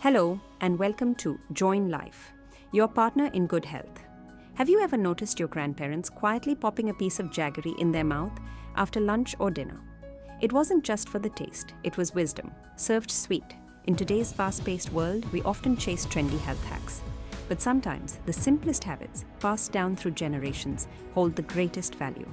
Hello and welcome to JoinLife, your partner in good health. Have you ever noticed your grandparents quietly popping a piece of jaggery in their mouth after lunch or dinner? It wasn't just for the taste, it was wisdom, served sweet. In today's fast-paced world, we often chase trendy health hacks. But sometimes, the simplest habits, passed down through generations, hold the greatest value.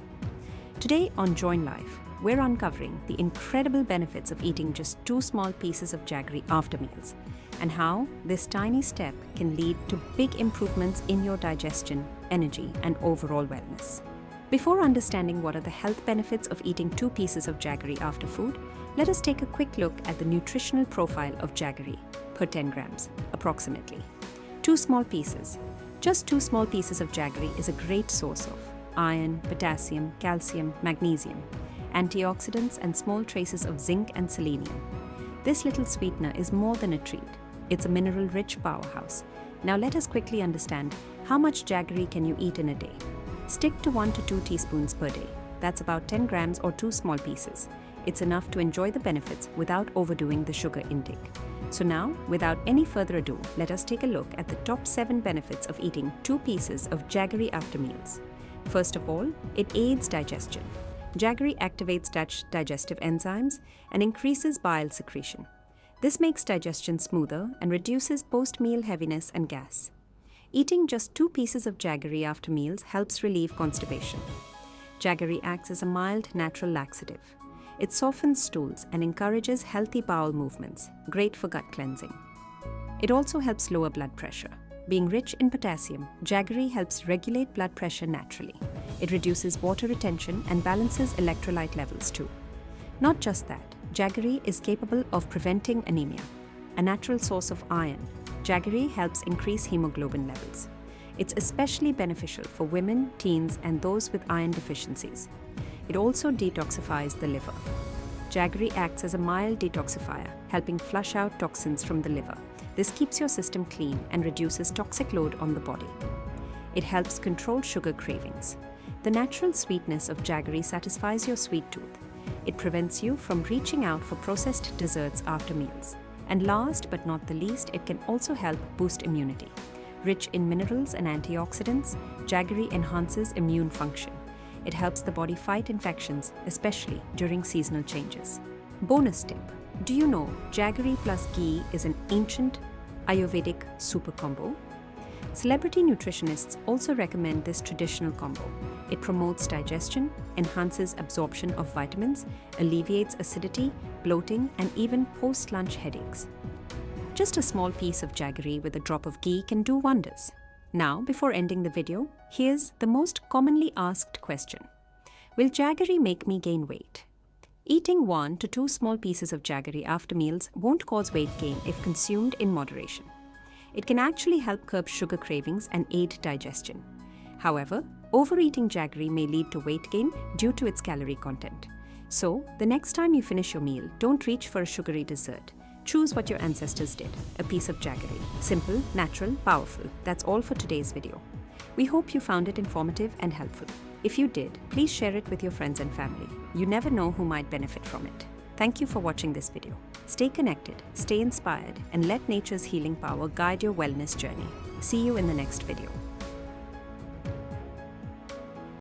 Today on JoinLife, we're uncovering the incredible benefits of eating just 2 small pieces of jaggery after meals, and how this tiny step can lead to big improvements in your digestion, energy, and overall wellness. Before understanding what are the health benefits of eating 2 pieces of jaggery after food, let us take a quick look at the nutritional profile of jaggery per 10 grams, approximately. 2 small pieces. Just 2 small pieces of jaggery is a great source of iron, potassium, calcium, magnesium, antioxidants, and small traces of zinc and selenium. This little sweetener is more than a treat. It's a mineral-rich powerhouse. Now let us quickly understand how much jaggery can you eat in a day. Stick to 1 to 2 teaspoons per day. That's about 10 grams or 2 small pieces. It's enough to enjoy the benefits without overdoing the sugar intake. So now, without any further ado, let us take a look at the top 7 benefits of eating 2 pieces of jaggery after meals. First of all, it aids digestion. Jaggery activates digestive enzymes and increases bile secretion. This makes digestion smoother and reduces post-meal heaviness and gas. Eating just 2 pieces of jaggery after meals helps relieve constipation. Jaggery acts as a mild natural laxative. It softens stools and encourages healthy bowel movements, great for gut cleansing. It also helps lower blood pressure. Being rich in potassium, jaggery helps regulate blood pressure naturally. It reduces water retention and balances electrolyte levels too. Not just that, jaggery is capable of preventing anemia, a natural source of iron. Jaggery helps increase hemoglobin levels. It's especially beneficial for women, teens, and those with iron deficiencies. It also detoxifies the liver. Jaggery acts as a mild detoxifier, helping flush out toxins from the liver. This keeps your system clean and reduces toxic load on the body. It helps control sugar cravings. The natural sweetness of jaggery satisfies your sweet tooth. It prevents you from reaching out for processed desserts after meals. And last but not the least, it can also help boost immunity. Rich in minerals and antioxidants, jaggery enhances immune function. It helps the body fight infections, especially during seasonal changes. Bonus tip: do you know jaggery plus ghee is an ancient Ayurvedic super combo? Celebrity nutritionists also recommend this traditional combo. It promotes digestion, enhances absorption of vitamins, alleviates acidity, bloating, and even post-lunch headaches. Just a small piece of jaggery with a drop of ghee can do wonders. Now, before ending the video, here's the most commonly asked question. Will jaggery make me gain weight? Eating 1 to 2 small pieces of jaggery after meals won't cause weight gain if consumed in moderation. It can actually help curb sugar cravings and aid digestion. However, overeating jaggery may lead to weight gain due to its calorie content. So, the next time you finish your meal, don't reach for a sugary dessert. Choose what your ancestors did, a piece of jaggery. Simple, natural, powerful. That's all for today's video. We hope you found it informative and helpful. If you did, please share it with your friends and family. You never know who might benefit from it. Thank you for watching this video. Stay connected, stay inspired, and let nature's healing power guide your wellness journey. See you in the next video.